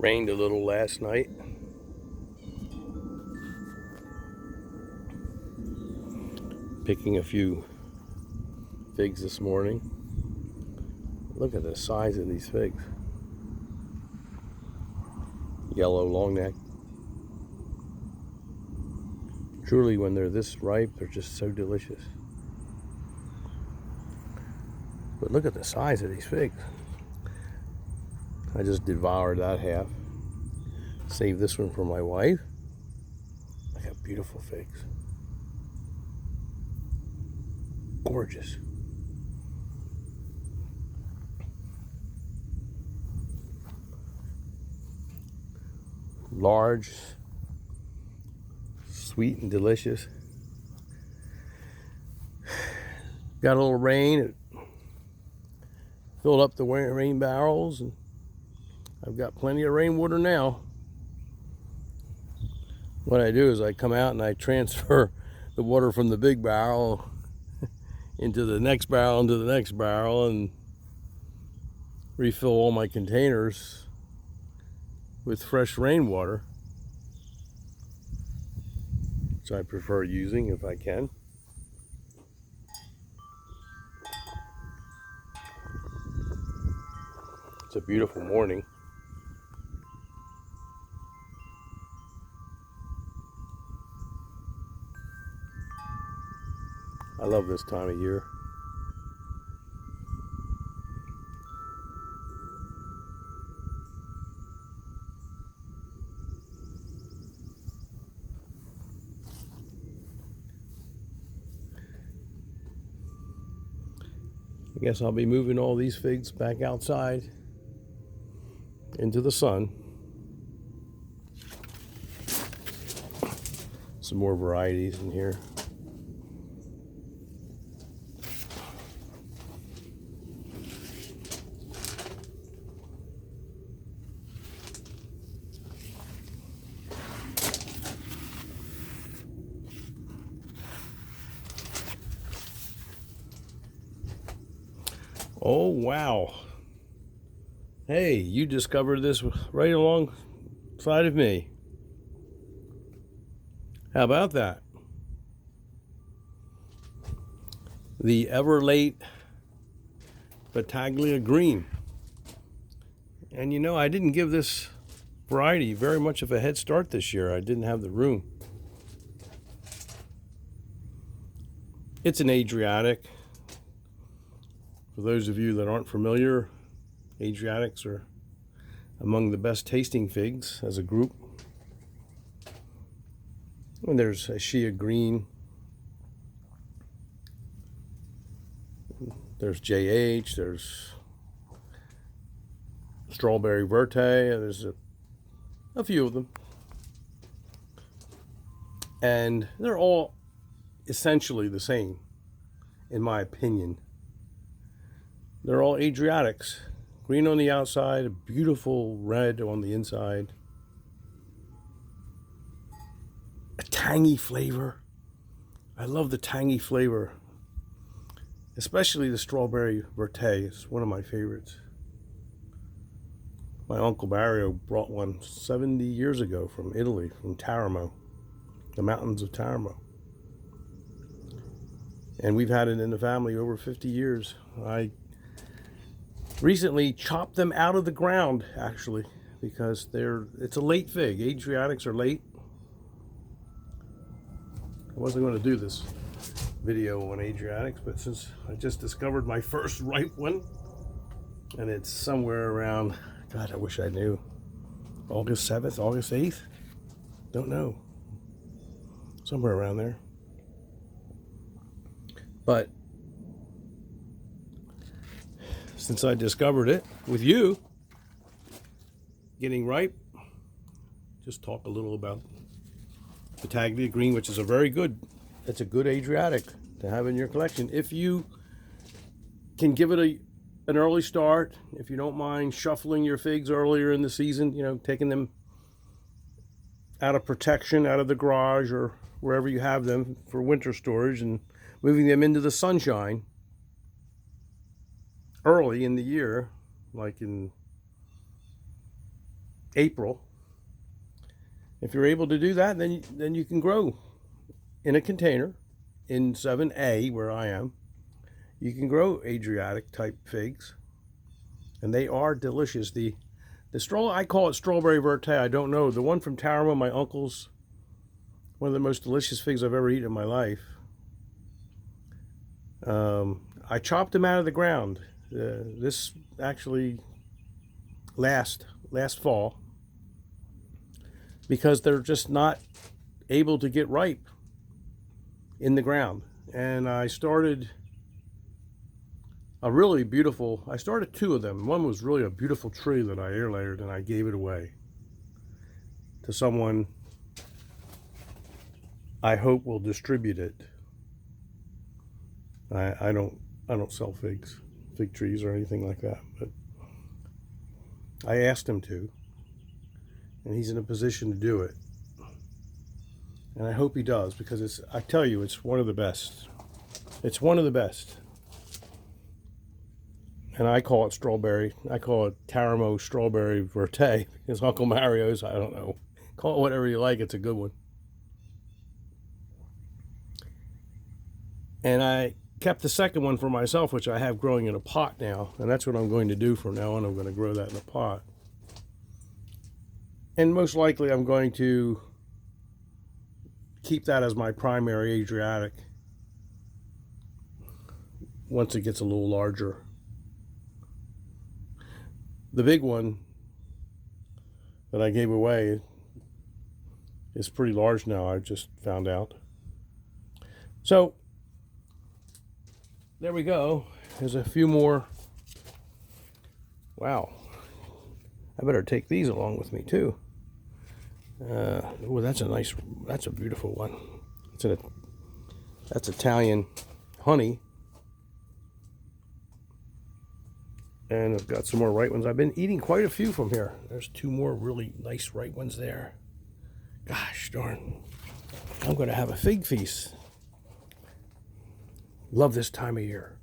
Rained a little last night. Picking a few figs this morning. Look at the size of these figs. Yellow long neck. Truly, when they're this ripe, they're just so delicious. But look at the size of these figs. I just devoured that half. Save this one for my wife. Look how beautiful figs. Gorgeous. Large, sweet and delicious. Got a little rain. It filled up the rain barrels, and I've got plenty of rainwater now. What I do is I come out and I transfer the water from the big barrel into the next barrel, into the next barrel, and refill all my containers with fresh rainwater, which I prefer using if I can. It's a beautiful morning. I love this time of year. I guess I'll be moving all these figs back outside into the sun. Some more varieties in here. Oh, wow. Hey, you discovered this right alongside of me. How about that? The ever late Battaglia Green. And you know, I didn't give this variety very much of a head start this year. I didn't have the room. It's an Adriatic. For those of you that aren't familiar, Adriatics are among the best tasting figs as a group. And there's a Shea Green. There's JH. There's Strawberry Verte. There's a few of them. And they're all essentially the same, in my opinion. They're all Adriatics. Green on the outside, a beautiful red on the inside. A tangy flavor. I love the tangy flavor. Especially the Strawberry Verte. It's one of my favorites. My Uncle Barrio brought one 70 years ago from Italy, from Taramo, the mountains of Taramo. And we've had it in the family over 50 years. I recently chopped them out of the ground, actually, because it's a late fig. Adriatics are late. I wasn't going to do this video on Adriatics, but since I just discovered my first ripe one, and it's somewhere around, God, I wish I knew, August 7th, August 8th? Don't know. Somewhere around there. But since I discovered it with you, getting ripe, just talk a little about Battaglia Green, which is it's a good Adriatic to have in your collection. If you can give it an early start, if you don't mind shuffling your figs earlier in the season, you know, taking them out of protection, out of the garage or wherever you have them for winter storage, and moving them into the sunshine early in the year, like in April. If you're able to do that, then you can grow in a container in 7A where I am. You can grow Adriatic type figs, and they are delicious. The straw, I call it strawberry verte. I don't know. The one from Tarama, my uncle's, one of the most delicious figs I've ever eaten in my life. I chopped them out of the ground. This actually last fall, because they're just not able to get ripe in the ground. And I started I started two of them. One was really a beautiful tree that I air layered, and I gave it away to someone I hope will distribute it. I don't sell fig trees or anything like that, but I asked him to, and he's in a position to do it. And I hope he does, because I tell you, it's one of the best. It's one of the best. And I call it strawberry. I call it Taramo strawberry verte. It's Uncle Mario's, I don't know. Call it whatever you like, it's a good one. And I kept the second one for myself, which I have growing in a pot now. And that's what I'm going to do from now on. I'm going to grow that in a pot. And most likely I'm going to keep that as my primary Adriatic once it gets a little larger. The big one that I gave away is pretty large now, I just found out. So there we go. There's a few more. Wow. I better take these along with me too. Oh, that's a beautiful one. That's Italian honey. And I've got some more right ones. I've been eating quite a few from here. There's two more really nice right ones there. Gosh darn. I'm going to have a fig feast. Love this time of year.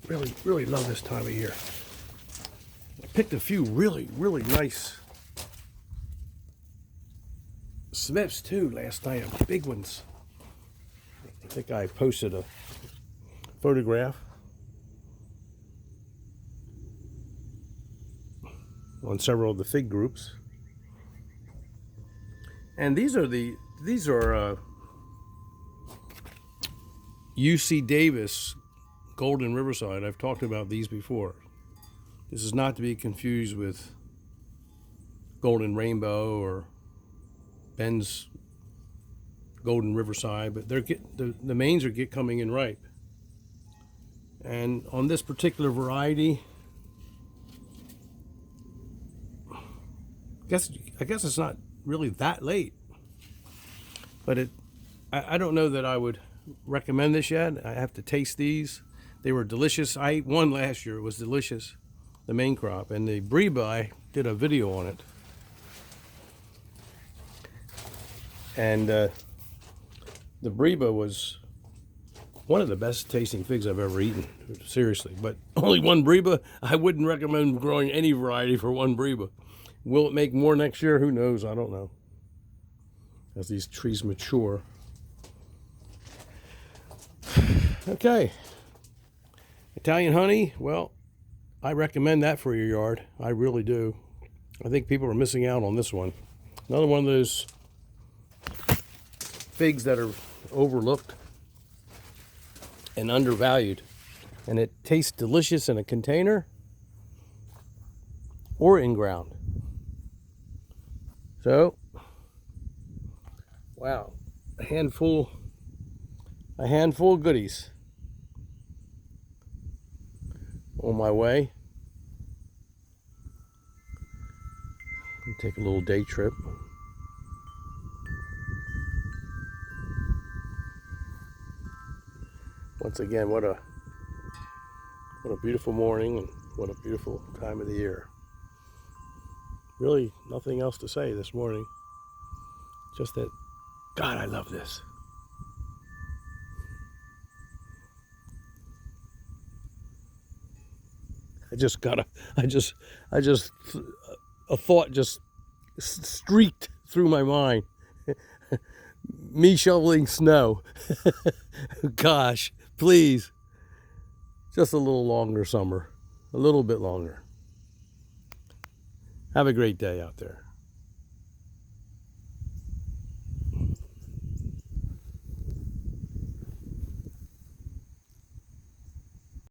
Really, really love this time of year. I picked a few really, really nice Smiths too last night. Big ones. I think I posted a photograph on several of the fig groups. And these are UC Davis Golden Riverside. I've talked about these before. This is not to be confused with Golden Rainbow or Ben's Golden Riverside, but the mains are coming in ripe. And on this particular variety, I guess it's not really that late, but I don't know that I would recommend this yet. I have to taste these. They were delicious. I ate one last year. It was delicious, the main crop. And the Breba, I did a video on it. And the Breba was one of the best tasting figs I've ever eaten, seriously. But only one Breba. I wouldn't recommend growing any variety for one Breba. Will it make more next year? Who knows? I don't know. As these trees mature. Okay. Italian honey, well, I recommend that for your yard. I really do. I think people are missing out on this one. Another one of those figs that are overlooked and undervalued. And it tastes delicious in a container or in ground. So, wow, a handful of goodies on my way. Take a little day trip. Once again, what a beautiful morning, and what a beautiful time of the year. Really nothing else to say this morning. Just that, God, I love this. A thought just streaked through my mind. Me shoveling snow. Gosh, please. Just a little longer summer. A little bit longer. Have a great day out there.